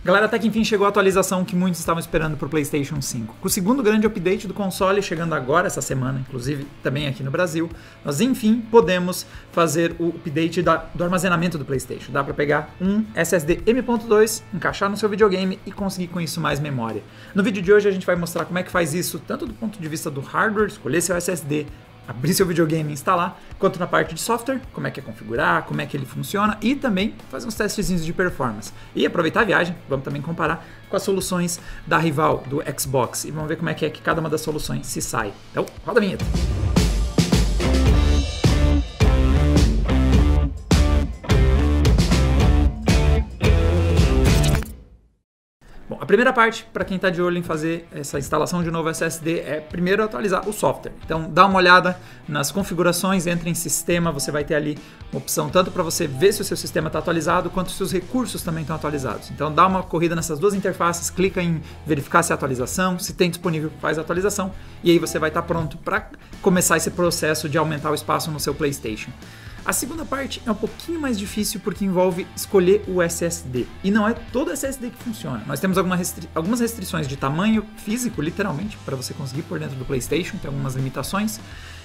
Galera, até que enfim chegou a atualização que muitos estavam esperando para o PlayStation 5. Com o segundo grande update do console chegando agora essa semana, inclusive também aqui no Brasil, nós enfim podemos fazer o update do armazenamento do PlayStation. Dá para pegar um SSD M.2, encaixar no seu videogame e conseguir com isso mais memória. No vídeo de hoje a gente vai mostrar como é que faz isso, tanto do ponto de vista do hardware, escolher seu SSD, abrir seu videogame e instalar, quanto na parte de software, como é que é configurar, como é que ele funciona e também fazer uns testezinhos de performance. E aproveitar a viagem, vamos também comparar com as soluções da rival, do Xbox, e vamos ver como é que cada uma das soluções se sai. Então, roda a vinheta! Bom, a primeira parte, para quem está de olho em fazer essa instalação de novo SSD, é primeiro atualizar o software. Então, dá uma olhada nas configurações, entra em sistema, você vai ter ali uma opção tanto para você ver se o seu sistema está atualizado, quanto os seus recursos também estão atualizados. Então, dá uma corrida nessas duas interfaces, clica em verificar se é atualização, se tem disponível, faz a atualização, e aí você vai estar pronto para começar esse processo de aumentar o espaço no seu PlayStation. A segunda parte é um pouquinho mais difícil porque envolve escolher o SSD. E não é todo SSD que funciona. Nós temos algumas restrições de tamanho físico, literalmente, para você conseguir por dentro do PlayStation, tem algumas limitações.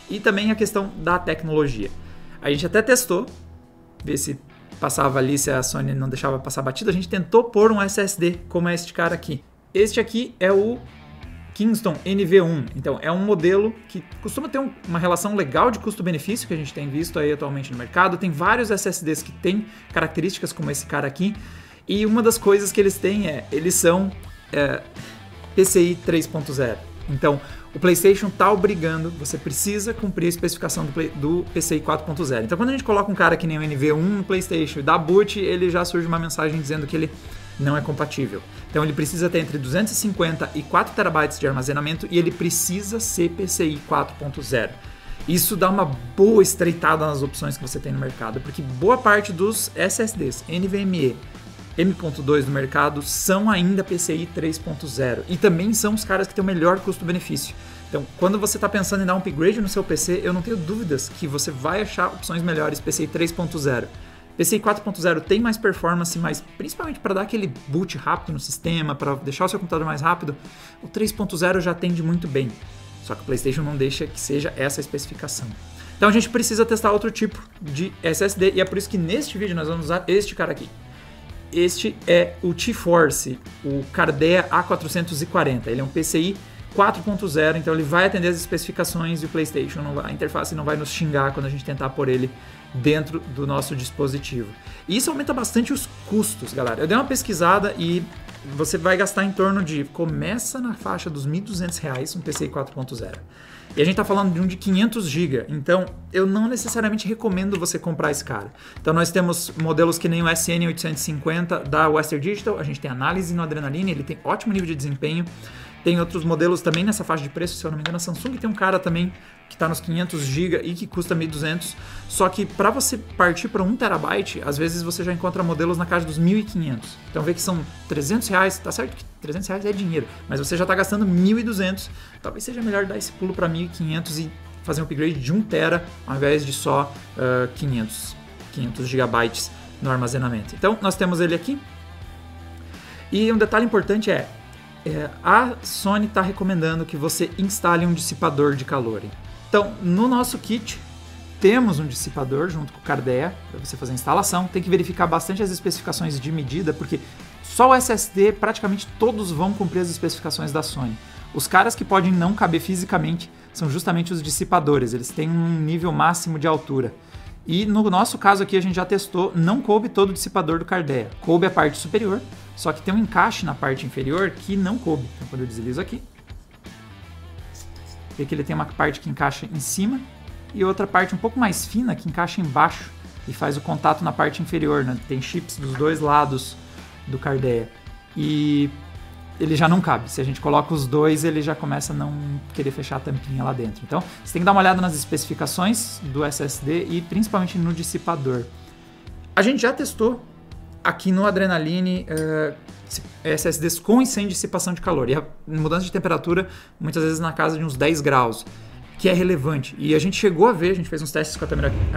E também a questão da tecnologia. A gente até testou, ver se passava ali, se a Sony não deixava passar batido. A gente tentou pôr um SSD como é este cara aqui. Este aqui é o Kingston NV1, então é um modelo que costuma ter uma relação legal de custo-benefício que a gente tem visto aí atualmente no mercado. Tem vários SSDs que têm características como esse cara aqui, e uma das coisas que eles têm eles são PCI 3.0. Então o PlayStation está obrigando, você precisa cumprir a especificação do PCI 4.0. Então quando a gente coloca um cara que nem o NV1 no PlayStation e dá boot, ele já surge uma mensagem dizendo que ele não é compatível. Então ele precisa ter entre 250 e 4 TB de armazenamento e ele precisa ser PCI 4.0. Isso dá uma boa estreitada nas opções que você tem no mercado, porque boa parte dos SSDs NVMe M.2 do mercado são ainda PCI 3.0 e também são os caras que têm o melhor custo-benefício. Então, quando você está pensando em dar um upgrade no seu PC, eu não tenho dúvidas que você vai achar opções melhores PCI 3.0. PCI 4.0 tem mais performance, mas principalmente para dar aquele boot rápido no sistema, para deixar o seu computador mais rápido, o 3.0 já atende muito bem. Só que o PlayStation não deixa que seja essa a especificação. Então a gente precisa testar outro tipo de SSD e é por isso que neste vídeo nós vamos usar este cara aqui. Este é o T-Force, o Cardea A440. Ele é um PCI 4.0, então ele vai atender as especificações e o PlayStation, a interface não vai nos xingar quando a gente tentar pôr ele dentro do nosso dispositivo. E isso aumenta bastante os custos, galera. Eu dei uma pesquisada e você vai gastar em torno de, começa na faixa dos R$ 1.200 um PCI 4.0. E a gente está falando de um de 500 GB, então eu não necessariamente recomendo você comprar esse cara. Então nós temos modelos que nem o SN850 da Western Digital, a gente tem análise no Adrenaline, ele tem ótimo nível de desempenho. Tem outros modelos também nessa faixa de preço, se eu não me engano a Samsung tem um cara também que está nos 500 GB e que custa 1.200. Só que para você partir para 1 TB, às vezes você já encontra modelos na casa dos 1.500. Então vê que são R$300, tá certo que R$300 é dinheiro, mas você já está gastando 1.200. Talvez seja melhor dar esse pulo para 1.500 e fazer um upgrade de 1 TB ao invés de só 500 GB no armazenamento. Então nós temos ele aqui. E um detalhe importante a Sony está recomendando que você instale um dissipador de calor. Então, no nosso kit, temos um dissipador junto com o Cardea para você fazer a instalação. Tem que verificar bastante as especificações de medida, porque só o SSD, praticamente todos vão cumprir as especificações da Sony. Os caras que podem não caber fisicamente são justamente os dissipadores, eles têm um nível máximo de altura. E no nosso caso aqui a gente já testou, não coube todo o dissipador do Cardea, coube a parte superior, só que tem um encaixe na parte inferior que não coube. Então quando eu deslizo aqui, vê que ele tem uma parte que encaixa em cima e outra parte um pouco mais fina que encaixa embaixo e faz o contato na parte inferior, né? Tem chips dos dois lados do Cardea e ele já não cabe. Se a gente coloca os dois, ele já começa a não querer fechar a tampinha lá dentro. Então, você tem que dar uma olhada nas especificações do SSD e principalmente no dissipador. A gente já testou aqui no Adrenaline SSDs com e sem dissipação de calor. E a mudança de temperatura, muitas vezes na casa de uns 10 graus. que é relevante. E a gente chegou a ver, a gente fez uns testes com a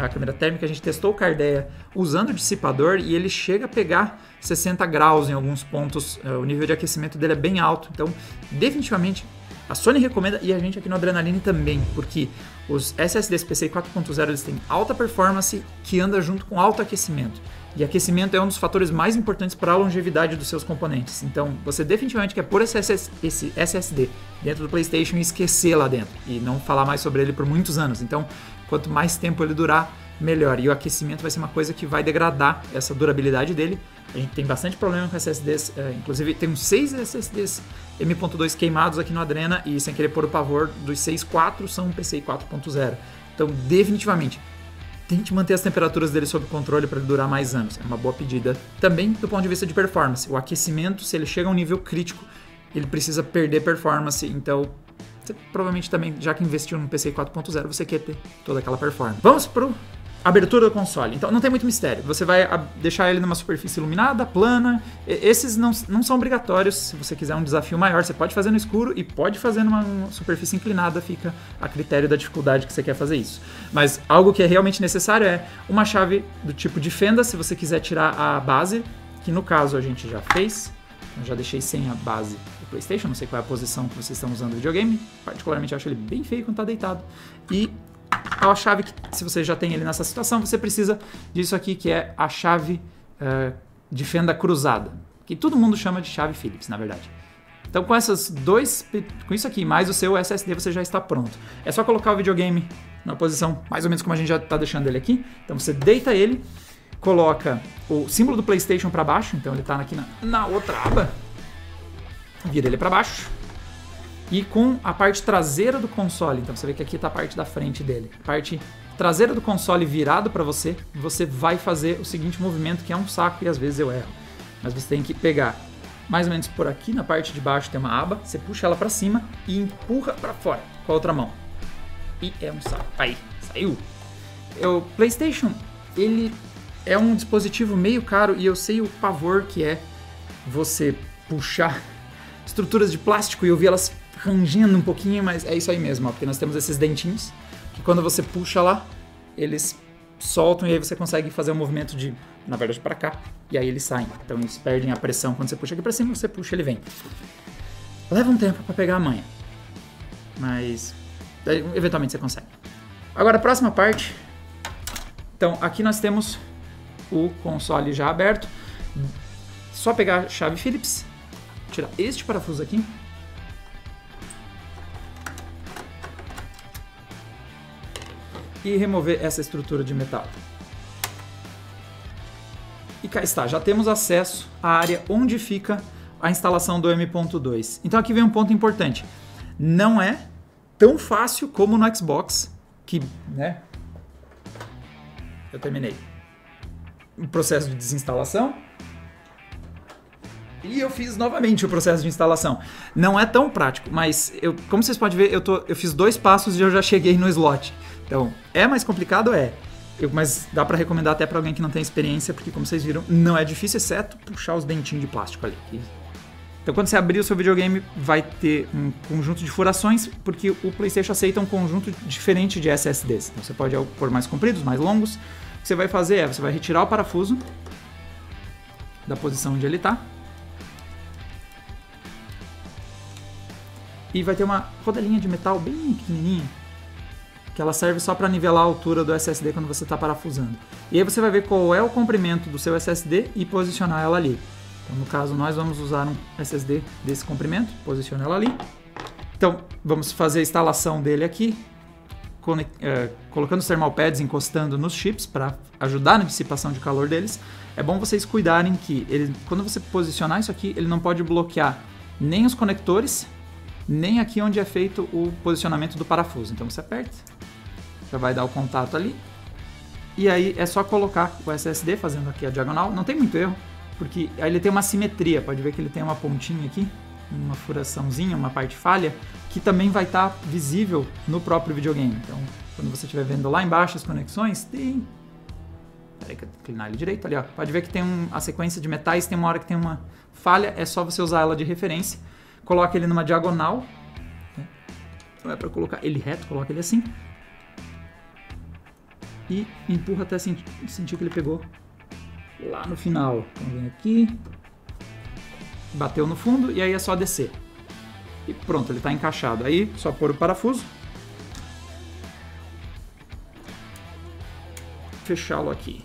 câmera térmica, a gente testou o Cardea usando o dissipador e ele chega a pegar 60 graus em alguns pontos, o nível de aquecimento dele é bem alto. Então, definitivamente, a Sony recomenda e a gente aqui no Adrenaline também, porque os SSDs PCI 4.0 eles têm alta performance que anda junto com alto aquecimento. E aquecimento é um dos fatores mais importantes para a longevidade dos seus componentes. Então, você definitivamente quer pôr esse SSD dentro do PlayStation e esquecer lá dentro. E não falar mais sobre ele por muitos anos. Então, quanto mais tempo ele durar, melhor. E o aquecimento vai ser uma coisa que vai degradar essa durabilidade dele. A gente tem bastante problema com SSDs. Inclusive, tem uns 6 SSDs M.2 queimados aqui no Adrena. E sem querer pôr o pavor, dos 6, 4 são PCI 4.0. Então, definitivamente, tente manter as temperaturas dele sob controle para ele durar mais anos. É uma boa pedida. Também do ponto de vista de performance. O aquecimento, se ele chega a um nível crítico, ele precisa perder performance. Então, você provavelmente também, já que investiu no PCI 4.0, você quer ter toda aquela performance. Vamos para a abertura do console. Então, não tem muito mistério. Você vai deixar ele numa superfície iluminada, plana. Esses não são obrigatórios. Se você quiser um desafio maior, você pode fazer no escuro e pode fazer numa superfície inclinada. Fica a critério da dificuldade que você quer fazer isso. Mas algo que é realmente necessário é uma chave do tipo de fenda, se você quiser tirar a base, que no caso a gente já fez. Eu já deixei sem a base do PlayStation, não sei qual é a posição que vocês estão usando no videogame. Particularmente eu acho ele bem feio quando está deitado. E a chave que, se você já tem ele nessa situação, você precisa disso aqui, que é a chave de fenda cruzada, que todo mundo chama de chave Phillips, na verdade. Então com isso aqui, mais o seu SSD, você já está pronto. É só colocar o videogame na posição mais ou menos como a gente já está deixando ele aqui. Então você deita ele, coloca o símbolo do PlayStation para baixo, então ele está aqui na outra aba, vira ele para baixo. E com a parte traseira do console, então você vê que aqui está a parte da frente dele. A parte traseira do console virado para você, você vai fazer o seguinte movimento, que é um saco e às vezes eu erro. Mas você tem que pegar mais ou menos por aqui, na parte de baixo tem uma aba, você puxa ela para cima e empurra para fora com a outra mão. E é um saco. Aí, saiu. O PlayStation, ele é um dispositivo meio caro e eu sei o pavor que é você puxar estruturas de plástico e eu vi elas rangendo um pouquinho, mas é isso aí mesmo, ó, porque nós temos esses dentinhos que quando você puxa lá, eles soltam e aí você consegue fazer um movimento de, na verdade, para cá, e aí eles saem. Então eles perdem a pressão quando você puxa aqui para cima, você puxa, ele vem. Leva um tempo para pegar a manha, mas eventualmente você consegue. Agora a próxima parte, então aqui nós temos o console já aberto, só pegar a chave Phillips, tirar este parafuso aqui, e remover essa estrutura de metal. E cá está, já temos acesso à área onde fica a instalação do M.2. Então aqui vem um ponto importante. Não é tão fácil como no Xbox, que, né, eu terminei o processo de desinstalação e eu fiz novamente o processo de instalação. Não é tão prático, mas como vocês podem ver, eu fiz 2 passos e eu já cheguei no slot. Então, é mais complicado? Mas dá pra recomendar até pra alguém que não tem experiência, porque como vocês viram, não é difícil, exceto puxar os dentinhos de plástico ali. Então, quando você abrir o seu videogame, vai ter um conjunto de furações, porque o PlayStation aceita um conjunto diferente de SSDs. Então, você pode pôr mais compridos, mais longos. O que você vai fazer você vai retirar o parafuso da posição onde ele está. E vai ter uma rodelinha de metal bem pequenininha, que ela serve só para nivelar a altura do SSD quando você está parafusando. E aí você vai ver qual é o comprimento do seu SSD e posicionar ela ali. Então, no caso, nós vamos usar um SSD desse comprimento, posiciona ela ali. Então, vamos fazer a instalação dele aqui, colocando os thermal pads, encostando nos chips para ajudar na dissipação de calor deles. É bom vocês cuidarem que, quando você posicionar isso aqui, ele não pode bloquear nem os conectores, nem aqui onde é feito o posicionamento do parafuso. Então, você aperta, já vai dar o contato ali, e aí é só colocar o SSD fazendo aqui a diagonal, não tem muito erro, porque aí ele tem uma simetria, pode ver que ele tem uma pontinha aqui, uma furaçãozinha, uma parte falha, que também vai estar visível no próprio videogame. Então, quando você estiver vendo lá embaixo as conexões, tem... Peraí que eu inclinar ele direito ali, ó. Pode ver que tem a sequência de metais, tem uma hora que tem uma falha, é só você usar ela de referência, coloca ele numa diagonal, né? Não é para colocar ele reto, coloca ele assim. E empurra até sentir que ele pegou lá no final. Então vem aqui, bateu no fundo e aí é só descer. E pronto, ele está encaixado. Aí só pôr o parafuso, fechá-lo aqui.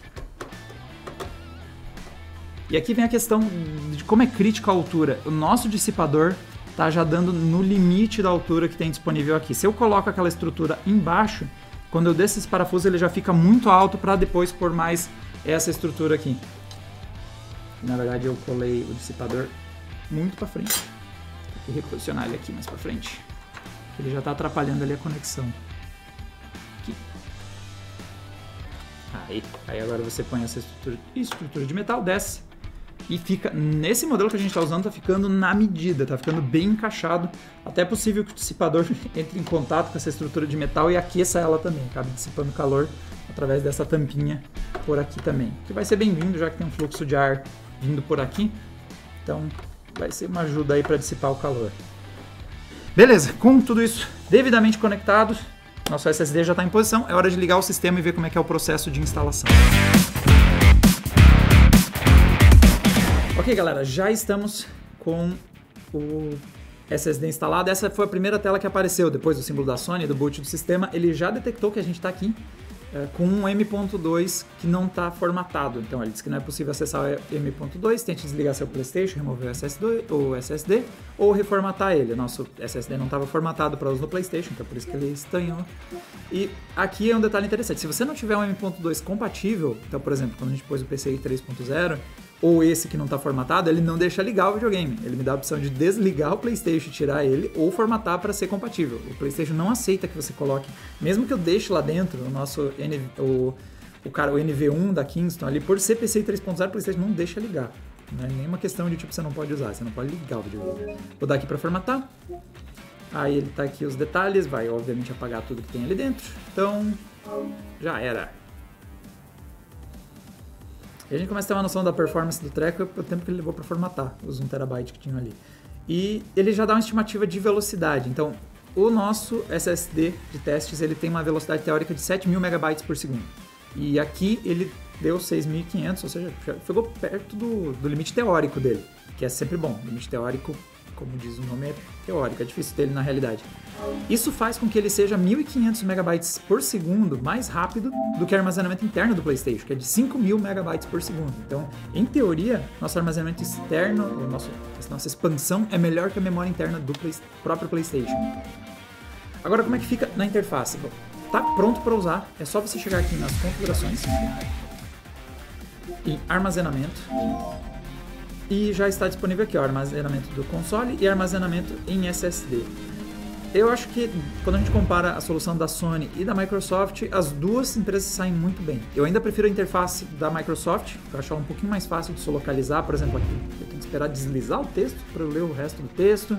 E aqui vem a questão de como é crítica a altura. O nosso dissipador está já dando no limite da altura que tem disponível aqui. Se eu coloco aquela estrutura embaixo, quando eu desço esse parafuso ele já fica muito alto para depois pôr mais essa estrutura aqui. Na verdade eu colei o dissipador muito para frente. Tem que reposicionar ele aqui mais para frente. Ele já está atrapalhando ali a conexão. Aqui. Aí agora você põe essa estrutura de metal, desce. E fica, nesse modelo que a gente está usando, tá ficando na medida, tá ficando bem encaixado. Até é possível que o dissipador entre em contato com essa estrutura de metal e aqueça ela também, acabe dissipando calor através dessa tampinha por aqui também. Que vai ser bem-vindo, já que tem um fluxo de ar vindo por aqui. Então vai ser uma ajuda aí para dissipar o calor. Beleza, com tudo isso devidamente conectado, nosso SSD já está em posição, é hora de ligar o sistema e ver como é que é o processo de instalação. Ok, galera, já estamos com o SSD instalado. Essa foi a primeira tela que apareceu depois do símbolo da Sony, do boot do sistema. Ele já detectou que a gente está aqui com um M.2 que não está formatado. Então ele diz que não é possível acessar o M.2, tente desligar seu PlayStation, remover o SSD ou reformatar ele. O nosso SSD não estava formatado para uso no PlayStation, então por isso que ele estranhou. E aqui é um detalhe interessante, se você não tiver um M.2 compatível, então por exemplo, quando a gente pôs o PCI 3.0, ou esse que não está formatado, ele não deixa ligar o videogame. Ele me dá a opção de desligar o PlayStation, tirar ele ou formatar para ser compatível. O PlayStation não aceita que você coloque, mesmo que eu deixe lá dentro o nosso o NV1 da Kingston ali, por ser PCI 3.0, o PlayStation não deixa ligar. Não é nenhuma questão de tipo você não pode usar, você não pode ligar o videogame. Vou dar aqui para formatar. Aí ele tá aqui os detalhes, vai obviamente apagar tudo que tem ali dentro. Então, já era. E a gente começa a ter uma noção da performance do treco pelo tempo que ele levou para formatar os 1 TB que tinham ali. E ele já dá uma estimativa de velocidade. Então, o nosso SSD de testes ele tem uma velocidade teórica de 7.000 MB por segundo. E aqui ele deu 6.500, ou seja, chegou perto do limite teórico dele, que é sempre bom. O limite teórico, como diz o nome, é teórico, é difícil dele na realidade. Isso faz com que ele seja 1.500 MB por segundo mais rápido do que o armazenamento interno do PlayStation, que é de 5.000 MB por segundo. Então, em teoria, nosso armazenamento externo, nossa expansão é melhor que a memória interna do próprio PlayStation. Agora, como é que fica na interface? Bom, tá pronto para usar, é só você chegar aqui nas configurações, em armazenamento, e já está disponível aqui, ó, armazenamento do console e armazenamento em SSD. Eu acho que quando a gente compara a solução da Sony e da Microsoft, as duas empresas saem muito bem. Eu ainda prefiro a interface da Microsoft, que eu acho ela um pouquinho mais fácil de se localizar. Por exemplo, aqui eu tenho que esperar deslizar o texto para eu ler o resto do texto.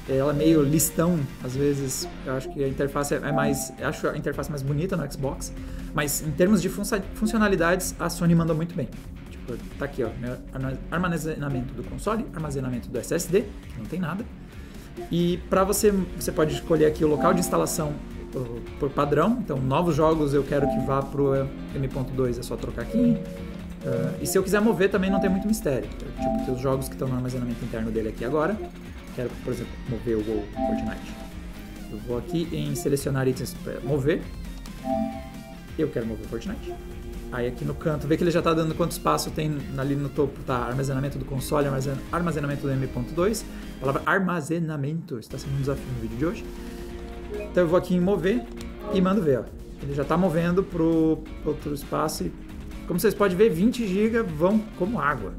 Ela é meio listão, às vezes. Eu acho que a interface é mais, acho a interface mais bonita no Xbox, mas em termos de funcionalidades, a Sony manda muito bem. Tipo, tá aqui, ó, armazenamento do console, armazenamento do SSD, que não tem nada. E para você pode escolher aqui o local de instalação por padrão. Então, novos jogos eu quero que vá para o M.2, é só trocar aqui. E se eu quiser mover também não tem muito mistério. Tipo, tem os jogos que estão no armazenamento interno dele aqui agora. Quero, por exemplo, mover o Fortnite. Eu vou aqui em selecionar itens para mover. Eu quero mover o Fortnite. Aí aqui no canto, vê que ele já está dando quanto espaço tem ali no topo, tá? Armazenamento do console, armazenamento do M.2. A palavra armazenamento está sendo um desafio no vídeo de hoje. Então eu vou aqui em mover e mando ver, ó. Ele já está movendo para o outro espaço e, como vocês podem ver, 20 GB vão como água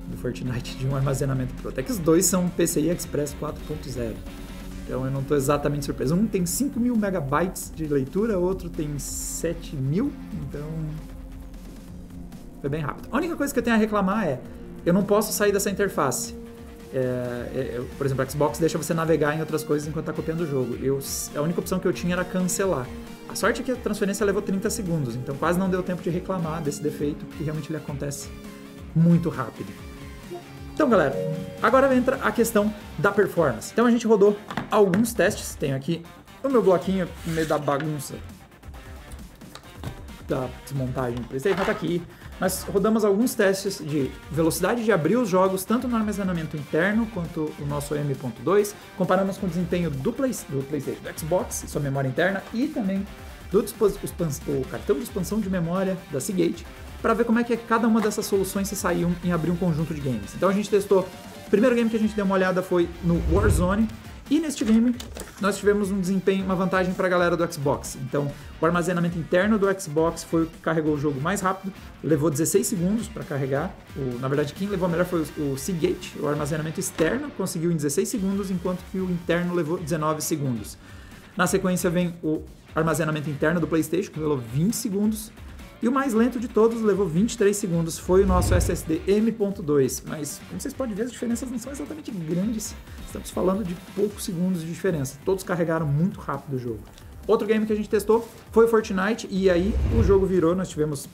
do Fortnite de um armazenamento para outro. É que os dois são PCI Express 4.0. Então eu não estou exatamente surpreso. Um tem 5.000 MB de leitura, outro tem 7.000, então foi bem rápido. A única coisa que eu tenho a reclamar é, eu não posso sair dessa interface. Por exemplo, o Xbox deixa você navegar em outras coisas enquanto está copiando o jogo. A única opção que eu tinha era cancelar. A sorte é que a transferência levou 30 segundos, então quase não deu tempo de reclamar desse defeito, porque realmente ele acontece muito rápido. Então, galera, agora entra a questão da performance. Então a gente rodou alguns testes, tenho aqui o meu bloquinho no meio da bagunça da desmontagem do PlayStation, tá aqui. Mas rodamos alguns testes de velocidade de abrir os jogos, tanto no armazenamento interno quanto o nosso M.2. Comparamos com o desempenho do PlayStation, do Xbox, sua memória interna, e também o cartão de expansão de memória da Seagate, para ver como é que cada uma dessas soluções se saíam em abrir um conjunto de games. Então a gente testou, o primeiro game que a gente deu uma olhada foi no Warzone, e neste game nós tivemos um desempenho, uma vantagem para a galera do Xbox. Então o armazenamento interno do Xbox foi o que carregou o jogo mais rápido, levou 16 segundos para carregar. Na verdade, quem levou melhor foi o Seagate. O armazenamento externo conseguiu em 16 segundos, enquanto que o interno levou 19 segundos. Na sequência vem o armazenamento interno do PlayStation, que levou 20 segundos. E o mais lento de todos levou 23 segundos, foi o nosso SSD M.2. Mas, como vocês podem ver, as diferenças não são exatamente grandes. Estamos falando de poucos segundos de diferença. Todos carregaram muito rápido o jogo. Outro game que a gente testou foi o Fortnite, e aí o jogo virou. Nós tivemos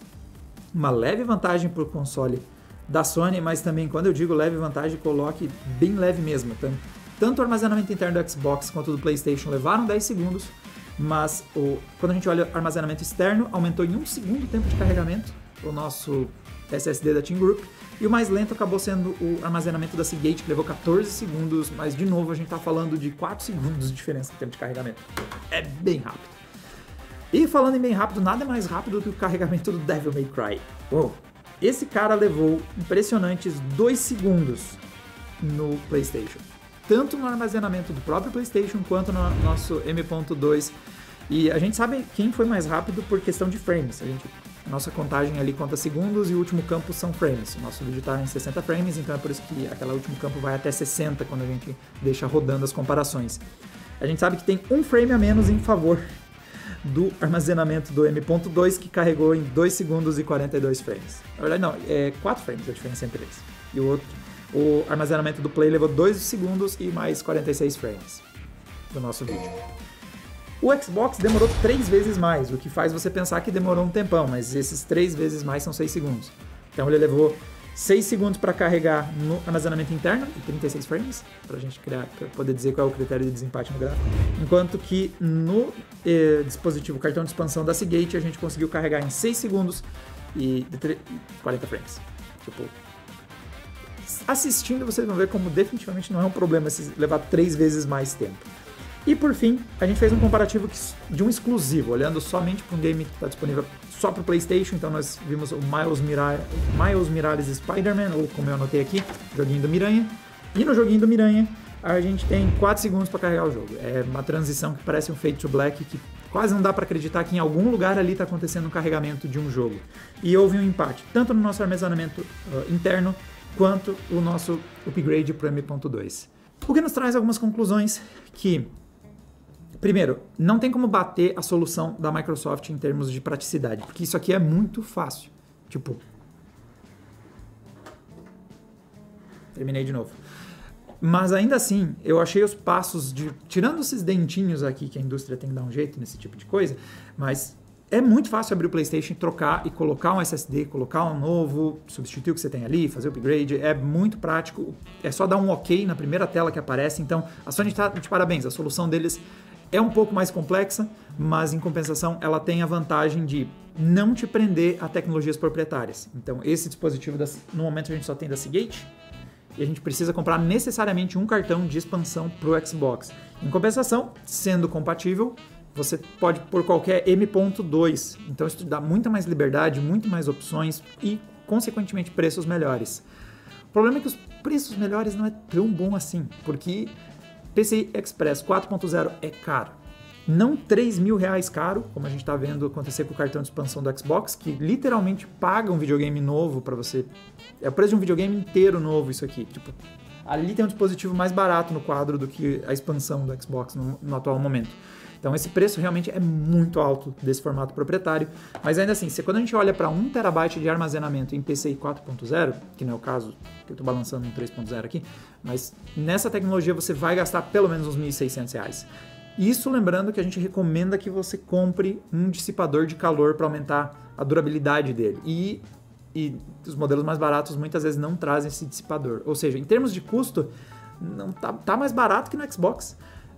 uma leve vantagem para o console da Sony, mas também, quando eu digo leve vantagem, coloque bem leve mesmo. Tanto o armazenamento interno do Xbox quanto do PlayStation levaram 10 segundos, mas quando a gente olha o armazenamento externo, aumentou em 1 segundo o tempo de carregamento, o nosso SSD da Team Group, e o mais lento acabou sendo o armazenamento da Seagate, que levou 14 segundos, mas de novo a gente está falando de 4 segundos de diferença no tempo de carregamento. É bem rápido. E falando em bem rápido, nada é mais rápido do que o carregamento do Devil May Cry. Uou. Esse cara levou impressionantes 2 segundos no PlayStation. Tanto no armazenamento do próprio PlayStation quanto no nosso M.2. E a gente sabe quem foi mais rápido por questão de frames. A nossa contagem ali conta segundos e o último campo são frames. O nosso vídeo está em 60 frames, então é por isso que aquele último campo vai até 60 quando a gente deixa rodando as comparações. A gente sabe que tem um frame a menos em favor do armazenamento do M.2, que carregou em 2 segundos e 42 frames. Na verdade não, é 4 frames a diferença entre eles. E o armazenamento do Play levou 2 segundos e mais 46 frames do nosso vídeo. O Xbox demorou 3 vezes mais, o que faz você pensar que demorou um tempão, mas esses 3 vezes mais são 6 segundos. Então ele levou 6 segundos para carregar no armazenamento interno e 36 frames, para a gente pra poder dizer qual é o critério de desempate no gráfico. Enquanto que no dispositivo cartão de expansão da Seagate a gente conseguiu carregar em 6 segundos e 40 frames. Tipo, assistindo vocês vão ver como definitivamente não é um problema se levar 3 vezes mais tempo. E por fim, a gente fez um comparativo de um exclusivo, olhando somente para um game que está disponível só para o PlayStation. Então nós vimos o Miles Morales Spider-Man, ou como eu anotei aqui, joguinho do Miranha. E no joguinho do Miranha a gente tem 4 segundos para carregar o jogo. É uma transição que parece um Fade to Black, que quase não dá para acreditar que em algum lugar ali está acontecendo um carregamento de um jogo. E houve um empate, tanto no nosso armazenamento interno, quanto o nosso upgrade para o M.2. O que nos traz algumas conclusões que, primeiro, não tem como bater a solução da Microsoft em termos de praticidade, porque isso aqui é muito fácil. Tipo, terminei de novo. Mas ainda assim, eu achei os passos tirando esses dentinhos aqui que a indústria tem que dar um jeito nesse tipo de coisa, mas é muito fácil abrir o PlayStation, trocar e colocar um SSD, colocar um novo, substituir o que você tem ali, fazer o upgrade. É muito prático. É só dar um OK na primeira tela que aparece. Então, a Sony está de parabéns. A solução deles é um pouco mais complexa, mas em compensação ela tem a vantagem de não te prender a tecnologias proprietárias. Então, esse dispositivo, no momento a gente só tem da Seagate, e a gente precisa comprar necessariamente um cartão de expansão para o Xbox. Em compensação, sendo compatível, você pode pôr qualquer M.2, então isso te dá muita mais liberdade, muito mais opções e, consequentemente, preços melhores. O problema é que os preços melhores não é tão bom assim, porque PCI Express 4.0 é caro. Não R$3.000 caro, como a gente está vendo acontecer com o cartão de expansão do Xbox, que literalmente paga um videogame novo para você. É o preço de um videogame inteiro novo isso aqui. Tipo, ali tem um dispositivo mais barato no quadro do que a expansão do Xbox no atual momento. Então esse preço realmente é muito alto desse formato proprietário, mas ainda assim, quando a gente olha para 1 TB de armazenamento em PCI 4.0, que não é o caso, que eu estou balançando um 3.0 aqui, mas nessa tecnologia você vai gastar pelo menos uns R$1.600. Isso lembrando que a gente recomenda que você compre um dissipador de calor para aumentar a durabilidade dele. E e os modelos mais baratos muitas vezes não trazem esse dissipador. Ou seja, em termos de custo, não tá mais barato que no Xbox,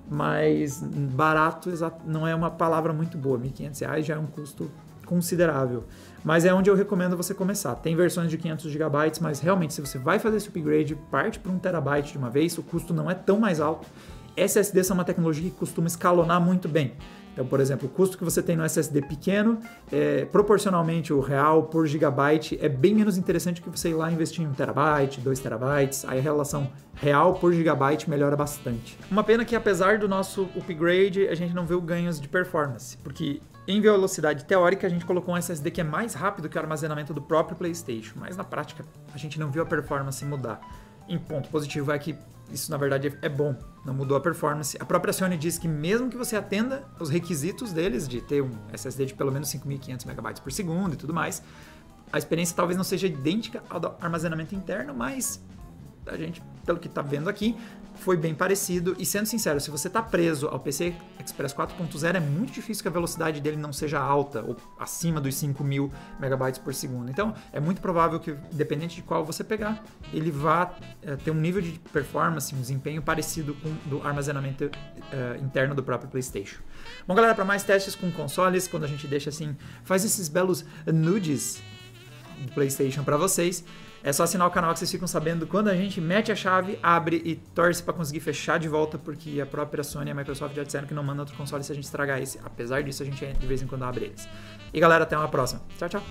mas barato não é uma palavra muito boa. R$ 1.500 já é um custo considerável. Mas é onde eu recomendo você começar. Tem versões de 500 GB, mas realmente se você vai fazer esse upgrade, parte para 1 TB de uma vez, o custo não é tão mais alto. SSDs são uma tecnologia que costuma escalonar muito bem. Então, por exemplo, o custo que você tem no SSD pequeno, proporcionalmente o real por gigabyte, é bem menos interessante que você ir lá investir em 1 TB, 2 TB, aí a relação real por gigabyte melhora bastante. Uma pena que apesar do nosso upgrade, a gente não vê ganhos de performance, porque em velocidade teórica a gente colocou um SSD que é mais rápido que o armazenamento do próprio PlayStation, mas na prática a gente não viu a performance mudar. Em ponto positivo é que isso na verdade é bom, não mudou a performance. A própria Sony diz que mesmo que você atenda os requisitos deles de ter um SSD de pelo menos 5.500 MB por segundo e tudo mais, a experiência talvez não seja idêntica ao do armazenamento interno, mas a gente, pelo que está vendo aqui, foi bem parecido. E sendo sincero, se você está preso ao PC Express 4.0, é muito difícil que a velocidade dele não seja alta ou acima dos 5.000 MB por segundo. Então, é muito provável que, independente de qual você pegar, ele vá ter um nível de performance, um desempenho parecido com o do armazenamento interno do próprio PlayStation. Bom, galera, para mais testes com consoles, quando a gente deixa assim, faz esses belos nudes do PlayStation para vocês, é só assinar o canal que vocês ficam sabendo quando a gente mete a chave, abre e torce para conseguir fechar de volta, porque a própria Sony e a Microsoft já disseram que não manda outro console se a gente estragar esse. Apesar disso, a gente de vez em quando abre eles. E galera, até uma próxima. Tchau, tchau.